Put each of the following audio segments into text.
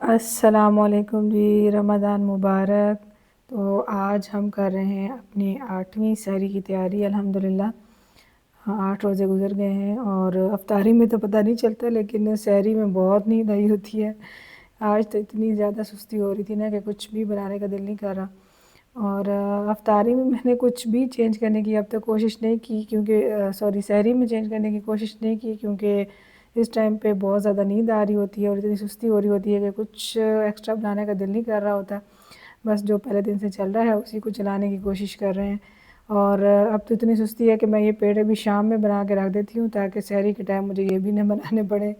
अस्सलामुअलैकुम जी, रमज़ान मुबारक। तो आज हम कर रहे हैं अपनी 8वीं सहरी की तैयारी अल्हम्दुलिल्लाह। हाँ, 8 रोज़े गुज़र गए हैं और अफ्तारी में तो पता नहीं चलता, लेकिन सहरी में बहुत नींद आई होती है। आज तो इतनी ज़्यादा सुस्ती हो रही थी ना कि कुछ भी बनाने का दिल नहीं कर रहा। और अफ्तारी में मैंने कुछ भी चेंज करने की अब तक कोशिश नहीं की, क्योंकि सॉरी, सहरी में चेंज करने की कोशिश नहीं की, क्योंकि इस टाइम पे बहुत ज़्यादा नींद आ रही होती है और इतनी सुस्ती हो रही होती है कि कुछ एक्स्ट्रा बनाने का दिल नहीं कर रहा होता। बस जो पहले दिन से चल रहा है उसी को चलाने की कोशिश कर रहे हैं। और अब तो इतनी सुस्ती है कि मैं ये पेड़ अभी शाम में बना के रख देती हूँ, ताकि सहरी के टाइम मुझे ये भी ना बनाने पड़े।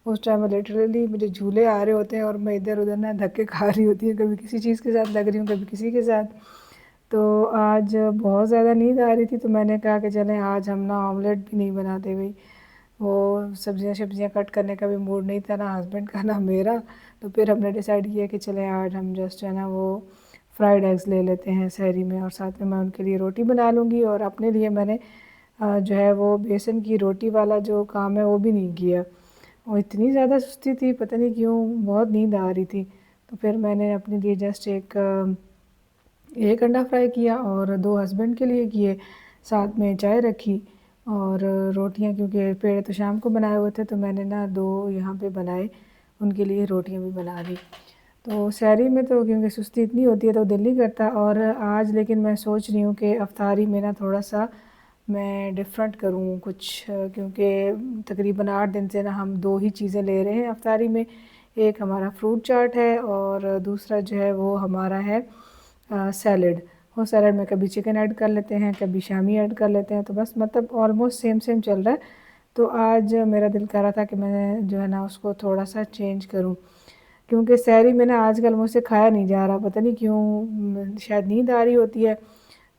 उस टाइम में लिटरली मुझे झूले आ रहे होते हैं और मैं इधर उधर ना धक्के खा रही होती हूँ, कभी किसी चीज़ के साथ लग रही हूँ, कभी किसी के साथ। तो आज बहुत ज़्यादा नींद आ रही थी, तो मैंने कहा कि चलें आज हम ना ऑमलेट भी नहीं बनाते भाई। वो सब्जियां सब्जियां कट करने का भी मूड नहीं था, ना हस्बैंड का ना मेरा। तो फिर हमने डिसाइड किया कि चलें आज हम जस्ट है ना वो फ्राइड एग्स ले लेते हैं सहरी में, और साथ में मैं उनके लिए रोटी बना लूँगी। और अपने लिए मैंने जो है वो बेसन की रोटी वाला जो काम है वो भी नहीं किया। और इतनी ज़्यादा सुस्ती थी, पता नहीं क्यों बहुत नींद आ रही थी। तो फिर मैंने अपने लिए जस्ट एक अंडा फ्राई किया और 2 हस्बैंड के लिए किए, साथ में चाय रखी। और रोटियां, क्योंकि पेड़ तो शाम को बनाए हुए थे, तो मैंने ना 2 यहाँ पे बनाए, उनके लिए रोटियां भी बना दी। तो सहरी में तो क्योंकि सुस्ती इतनी होती है तो दिल नहीं करता। और आज लेकिन मैं सोच रही हूँ कि अफ्तारी में ना थोड़ा सा मैं डिफ़रेंट करूँ कुछ, क्योंकि तकरीबन 8 दिन से ना हम 2 ही चीज़ें ले रहे हैं अफ्तारी में। एक हमारा फ्रूट चाट है और दूसरा जो है वो हमारा है सैलड। वो सैलड में कभी चिकन ऐड कर लेते हैं, कभी शामी ऐड कर लेते हैं, तो बस मतलब ऑलमोस्ट सेम सेम चल रहा है। तो आज मेरा दिल कर रहा था कि मैं जो है ना उसको थोड़ा सा चेंज करूं, क्योंकि सहरी में ना आजकल मुझसे खाया नहीं जा रहा, पता नहीं क्यों, शायद नींद आ रही होती है।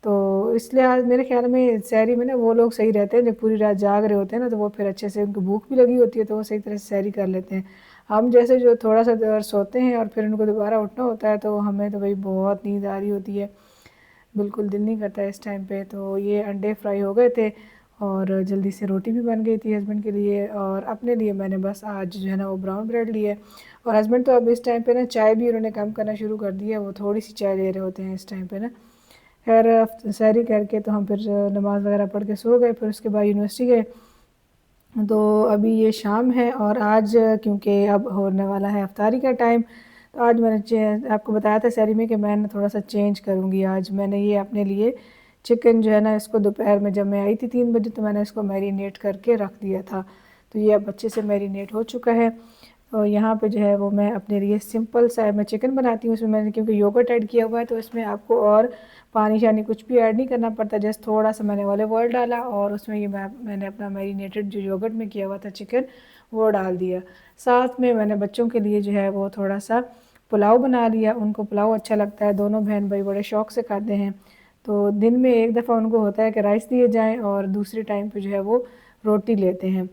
तो इसलिए आज मेरे ख्याल में सहरी में ना वो लोग सही रहते हैं जो पूरी रात जाग रहे होते हैं ना, तो वो फिर अच्छे से, उनको भूख भी लगी होती है तो वो सही तरह से सहरी कर लेते हैं। हम जैसे जो थोड़ा सा देर सोते हैं और फिर उनको दोबारा उठना होता है, तो हमें तो भाई बहुत नींद आ रही होती है, बिल्कुल दिल नहीं करता इस टाइम पे। तो ये अंडे फ्राई हो गए थे और जल्दी से रोटी भी बन गई थी हस्बैंड के लिए, और अपने लिए मैंने बस आज जो है ना वो ब्राउन ब्रेड लिए। और हस्बैंड तो अब इस टाइम पे ना चाय भी उन्होंने कम करना शुरू कर दिया, वो थोड़ी सी चाय ले रहे होते हैं इस टाइम पे ना। खैर सहरी करके तो हम फिर नमाज़ वगैरह पढ़ के सो गए, फिर उसके बाद यूनिवर्सिटी गए। तो अभी ये शाम है और आज क्योंकि अब होने वाला है अफ्तारी का टाइम, तो आज मैंने आपको बताया था सहरी में कि मैं थोड़ा सा चेंज करूँगी। आज मैंने ये अपने लिए चिकन जो है ना, इसको दोपहर में जब मैं आई थी 3 बजे, तो मैंने इसको मैरिनेट करके रख दिया था। तो ये अब अच्छे से मैरिनेट हो चुका है। और यहाँ पे जो है वो मैं अपने लिए सिंपल सा मैं चिकन बनाती हूँ। इसमें मैंने क्योंकि योगर्ट ऐड किया हुआ है, तो इसमें आपको और पानी शानी कुछ भी ऐड नहीं करना पड़ता, जस्ट थोड़ा सा मैंने ऑलिव ऑयल डाला और उसमें ये मैंने अपना मैरिनेटेड जो योगर्ट में किया हुआ था चिकन, वो डाल दिया। साथ में मैंने बच्चों के लिए जो है वो थोड़ा सा पुलाव बना लिया, उनको पुलाव अच्छा लगता है, दोनों बहन भाई बड़े शौक़ से खाते हैं। तो दिन में एक दफ़ा उनको होता है कि राइस दिए जाएँ और दूसरे टाइम पे जो है वो रोटी लेते हैं।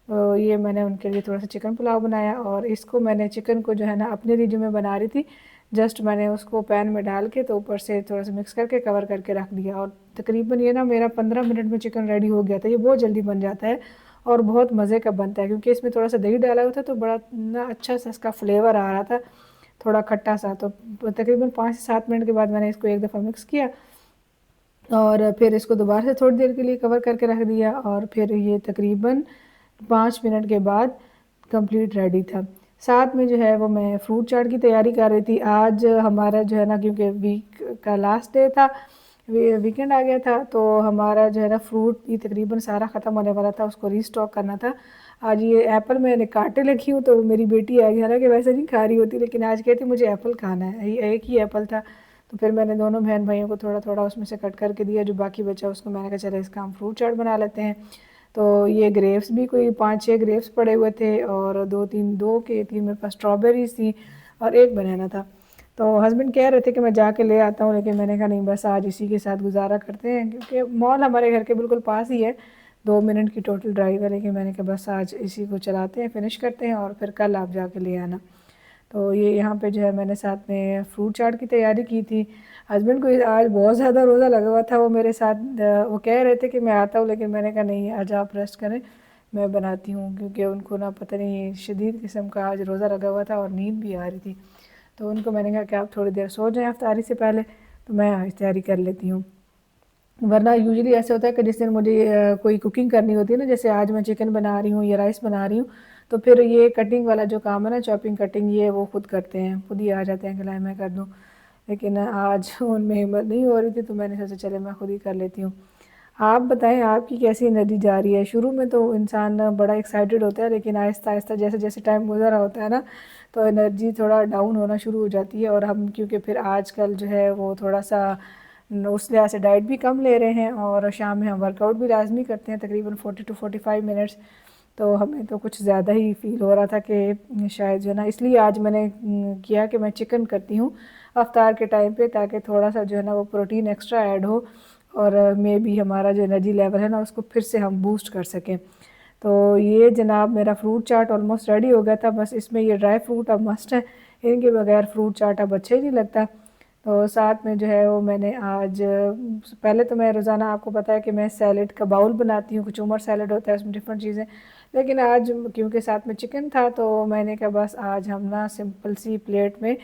तो ये मैंने उनके लिए थोड़ा सा चिकन पुलाव बनाया, और इसको मैंने चिकन को जो है ना अपने लिए जो मैं बना रही थी, जस्ट मैंने उसको पैन में डाल के तो ऊपर से थोड़ा सा मिक्स करके कवर करके रख दिया। और तकरीबन ये ना मेरा 15 मिनट में चिकन रेडी हो गया था। ये बहुत जल्दी बन जाता है और बहुत मज़े का बनता है, क्योंकि इसमें थोड़ा सा दही डाला हुआ था, तो बड़ा ना अच्छा सा इसका फ्लेवर आ रहा था, थोड़ा खट्टा सा। तो तकरीबन 5 से 7 मिनट के बाद मैंने इसको एक दफ़ा मिक्स किया और फिर इसको दोबारा से थोड़ी देर के लिए कवर करके रख दिया, और फिर ये तकरीबन 5 मिनट के बाद कंप्लीट रेडी था। साथ में जो है वो मैं फ्रूट चाट की तैयारी कर रही थी। आज हमारा जो है ना, क्योंकि वीक का लास्ट डे था, वीकेंड आ गया था, तो हमारा जो है ना फ्रूट भी तकरीबन सारा ख़त्म होने वाला था, उसको रीस्टॉक करना था। आज ये एप्पल मैंने काटे रखी हूँ, तो मेरी बेटी आई, हालांकि वैसे नहीं खा रही होती, लेकिन आज कहती मुझे एप्पल खाना है, एक ही एप्पल था। तो फिर मैंने दोनों बहन भाइयों को थोड़ा थोड़ा उसमें से कट करके दिया, जो बाकी बचा उसको मैंने कहा चलो इसका हम फ्रूट चाट बना लेते हैं। तो ये ग्रेप्स भी कोई 5-6 ग्रेप्स पड़े हुए थे, और 2 के 3 मेरे पास स्ट्रॉबेरीज थी, और एक बनाना था। तो हस्बैंड कह रहे थे कि मैं जाके ले आता हूँ, लेकिन मैंने कहा नहीं, बस आज इसी के साथ गुजारा करते हैं, क्योंकि मॉल हमारे घर के बिल्कुल पास ही है, 2 मिनट की टोटल ड्राइव है। लेकिन मैंने कहा बस आज इसी को चलाते हैं, फिनिश करते हैं, और फिर कल आप जाके ले आना। तो ये यहाँ पे जो है मैंने साथ में फ्रूट चाट की तैयारी की थी। हस्बैंड को आज बहुत ज़्यादा रोज़ा लगा हुआ था, वो मेरे साथ वो कह रहे थे कि मैं आता हूँ, लेकिन मैंने कहा नहीं, आज आप रेस्ट करें, मैं बनाती हूँ, क्योंकि उनको ना पता नहीं शदीद किस्म का आज रोज़ा लगा हुआ था और नींद भी आ रही थी। तो उनको मैंने कहा कि आप थोड़ी देर सो जाएं इफ्तारी से पहले, तो मैं आज तैयारी कर लेती हूँ। वरना यूजुअली ऐसे होता है कि जिस दिन मुझे कोई कुकिंग करनी होती है ना, जैसे आज मैं चिकन बना रही हूँ या राइस बना रही हूँ, तो फिर ये कटिंग वाला जो काम है ना, चॉपिंग कटिंग, ये वो खुद करते हैं, खुद ही आ जाते हैं कि लाए मैं कर दूँ। लेकिन आज उनमें हिम्मत नहीं हो रही थी, तो मैंने सोचा चले मैं खुद ही कर लेती हूँ। आप बताएं आपकी कैसी एनर्जी जा रही है? शुरू में तो इंसान बड़ा एक्साइटेड होता है, लेकिन आहिस्ता आहिस्ता जैसे जैसे टाइम गुजर रहा होता है ना, तो एनर्जी थोड़ा डाउन होना शुरू हो जाती है। और हम क्योंकि फिर आजकल जो है वो थोड़ा सा उस लिहाज से डाइट भी कम ले रहे हैं, और शाम में हम वर्कआउट भी लाजमी करते हैं तकरीबन 40 to 45 मिनट्स। तो हमें तो कुछ ज़्यादा ही फील हो रहा था कि शायद जो है ना, इसलिए आज मैंने किया कि मैं चिकन करती हूँ अफ्तार के टाइम पे, ताकि थोड़ा सा जो है ना वो प्रोटीन एक्स्ट्रा ऐड हो, और मे बी हमारा जो एनर्जी लेवल है ना उसको फिर से हम बूस्ट कर सकें। तो ये जनाब मेरा फ्रूट चाट ऑलमोस्ट रेडी हो गया था। बस इसमें ये ड्राई फ्रूट अब मस्ट है, इनके बगैर फ्रूट चाट अब अच्छे ही नहीं लगता। तो साथ में जो है वो मैंने आज, पहले तो मैं रोज़ाना आपको पता है कि मैं सैलड का बाउल बनाती हूँ, कचूमर सैलड होता है उसमें डिफरेंट चीज़ें, लेकिन आज क्योंकि साथ में चिकन था तो मैंने कहा बस आज हम ना सिंपल सी प्लेट में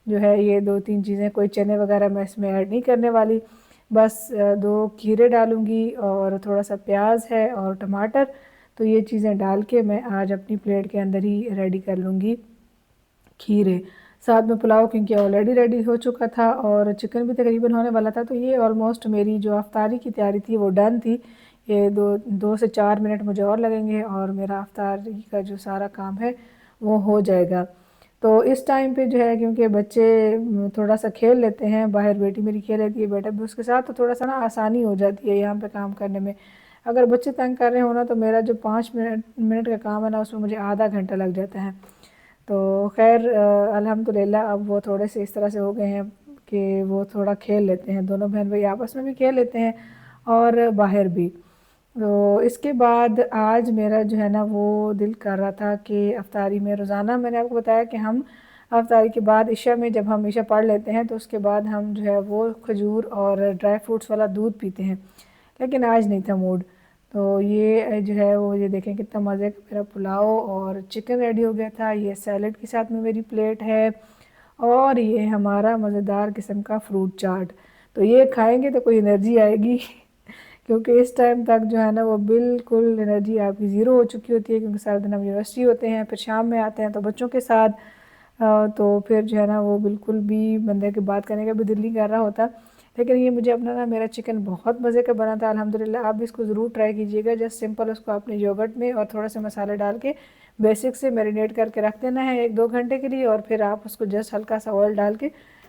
जो है ये 2-3 चीज़ें, कोई चने वगैरह मैं इसमें ऐड नहीं करने वाली, बस 2 खीरे डालूँगी और थोड़ा सा प्याज है और टमाटर। तो ये चीज़ें डाल के मैं आज अपनी प्लेट के अंदर ही रेडी कर लूँगी खीरे। साथ में पुलाव क्योंकि ऑलरेडी रेडी हो चुका था और चिकन भी तकरीबन होने वाला था, तो ये ऑलमोस्ट मेरी जो अफ्तारी की तैयारी थी वो डन थी। ये 2 से 4 मिनट मुझे और लगेंगे और मेरा अफ्तारी का जो सारा काम है वो हो जाएगा। तो इस टाइम पे जो है, क्योंकि बच्चे थोड़ा सा खेल लेते हैं बाहर, बेटी मेरी खेल लेती है, बेटा भी उसके साथ, तो थोड़ा सा ना आसानी हो जाती है यहाँ पे काम करने में। अगर बच्चे तंग कर रहे हो ना, तो मेरा जो 5 मिनट मिनट का काम है ना, उसमें मुझे आधा घंटा लग जाता है। तो खैर अल्हम्दुलिल्लाह अब वो थोड़े से इस तरह से हो गए हैं कि वो थोड़ा खेल लेते हैं, दोनों बहन भाई आपस में भी खेल लेते हैं और बाहर भी। तो इसके बाद आज मेरा जो है ना वो दिल कर रहा था कि अफ्तारी में, रोज़ाना मैंने आपको बताया कि हम अफ्तारी के बाद इशा में, जब हम इशा पढ़ लेते हैं तो उसके बाद हम जो है वो खजूर और ड्राई फ्रूट्स वाला दूध पीते हैं, लेकिन आज नहीं था मूड। तो ये जो है वो, ये देखें कितना मज़े का मेरा पुलाव और चिकन रेडी हो गया था। ये सैलड के साथ में मेरी प्लेट है, और ये हमारा मज़ेदार किस्म का फ्रूट चाट। तो ये खाएंगे तो कोई एनर्जी आएगी क्योंकि इस टाइम तक जो है ना वो बिल्कुल एनर्जी आपकी ज़ीरो हो चुकी होती है, क्योंकि सारा दिन हम यूनिवर्सिटी होते हैं, फिर शाम में आते हैं तो बच्चों के साथ, तो फिर जो है ना वो बिल्कुल भी बंदे की बात करने का भी दिल नहीं कर रहा होता। लेकिन ये मुझे अपना ना, मेरा चिकन बहुत मज़े का बना था अल्हम्दुलिल्लाह। आप भी इसको ज़रूर ट्राई कीजिएगा। जस्ट सिंपल उसको अपने योगर्ट में और थोड़ा सा मसाले डाल के बेसिक से मैरिनेट करके रख देना है 1-2 घंटे के लिए, और फिर आप उसको जस्ट हल्का सा ऑयल डाल के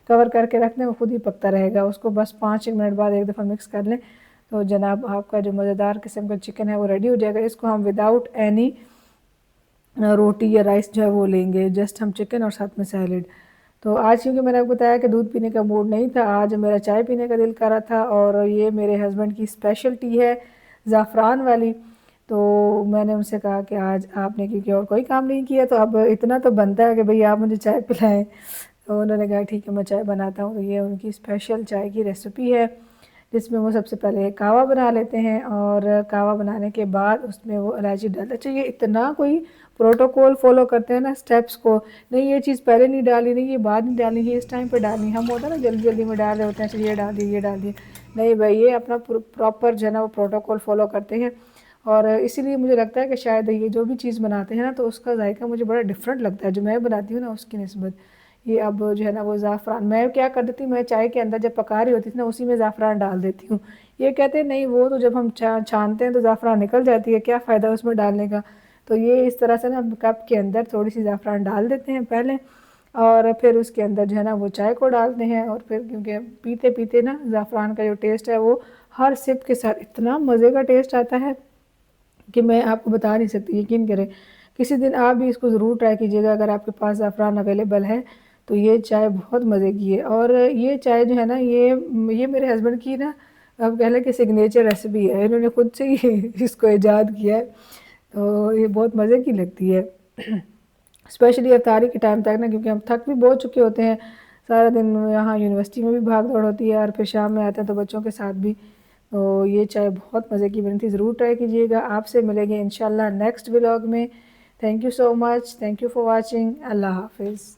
कवर करके रख दें, वो खुद ही पकता रहेगा। उसको बस 5 मिनट बाद एक दफ़ा मिक्स कर लें, तो जनाब आपका जो मज़ेदार किस्म का चिकन है वो रेडी हो जाएगा। इसको हम विदाउट एनी रोटी या राइस जो है वो लेंगे, जस्ट हम चिकन और साथ में सैलड। तो आज क्योंकि मैंने आपको बताया कि दूध पीने का मूड नहीं था, आज मेरा चाय पीने का दिल कर रहा था, और ये मेरे हस्बैंड की स्पेशल टी है ज़ाफ़रान वाली। तो मैंने उनसे कहा कि आज आपने क्योंकि और कोई काम नहीं किया, तो अब इतना तो बनता है कि भाई आप मुझे चाय पिलाएं। तो उन्होंने कहा ठीक है मैं चाय बनाता हूँ। तो ये उनकी स्पेशल चाय की रेसिपी है, जिसमें वो सबसे पहले कावा बना लेते हैं, और कावा बनाने के बाद उसमें वो इलायची डालते। अच्छा, ये इतना कोई प्रोटोकॉल फॉलो करते हैं ना स्टेप्स को, नहीं ये चीज़ पहले नहीं डाली, नहीं ये बाद नहीं डालनी, ये इस टाइम पे डालनी। हम होता है ना जल्दी जल्दी में डाल रहे होते हैं, चलिए ये डाल दिए ये डाल दिए, नहीं भाई ये अपना प्रॉपर जो है ना वो प्रोटोकॉल फॉलो करते हैं। और इसीलिए मुझे लगता है कि शायद ये जो भी चीज़ बनाते हैं ना, तो उसका जायका मुझे बड़ा डिफरेंट लगता है जो मैं बनाती हूँ ना उसकी निस्बत। ये अब जो है ना वो ज़ाफ़रान, मैं क्या कर देती हूँ, मैं चाय के अंदर जब पका रही होती थी ना उसी में ज़ाफ़रान डाल देती हूँ। ये कहते हैं नहीं वो तो जब हम छानते हैं तो ज़ाफ़रान निकल जाती है, क्या फ़ायदा उसमें डालने का। तो ये इस तरह से ना कप के अंदर थोड़ी सी ज़ाफ़रान डाल देते हैं पहले, और फिर उसके अंदर जो है ना वो चाय को डालते हैं, और फिर क्योंकि पीते पीते ना ज़ाफ़रान का जो टेस्ट है वो हर सिप के साथ इतना मज़े का टेस्ट आता है कि मैं आपको बता नहीं सकती, यकीन करें। किसी दिन आप भी इसको ज़रूर ट्राई कीजिएगा, अगर आपके पास ज़ाफ़रान अवेलेबल है तो ये चाय बहुत मज़े की है। और ये चाय जो है ना ये मेरे हस्बैंड की ना, अब कह लें कि सिग्नेचर रेसिपी है, इन्होंने खुद से ही इसको ईजाद किया है। तो ये बहुत मज़े की लगती है स्पेशली इफ्तारी के टाइम तक ना, क्योंकि हम थक भी बहुत चुके होते हैं सारा दिन, यहाँ यूनिवर्सिटी में भी भाग दौड़ होती है और फिर शाम में आते हैं तो बच्चों के साथ भी। तो ये चाय बहुत मज़े की बनी थी, ज़रूर ट्राई कीजिएगा। आपसे मिलेंगे इंशाल्लाह नेक्स्ट व्लॉग में। Thank you so much, thank you for watching. अल्लाह हाफिज़।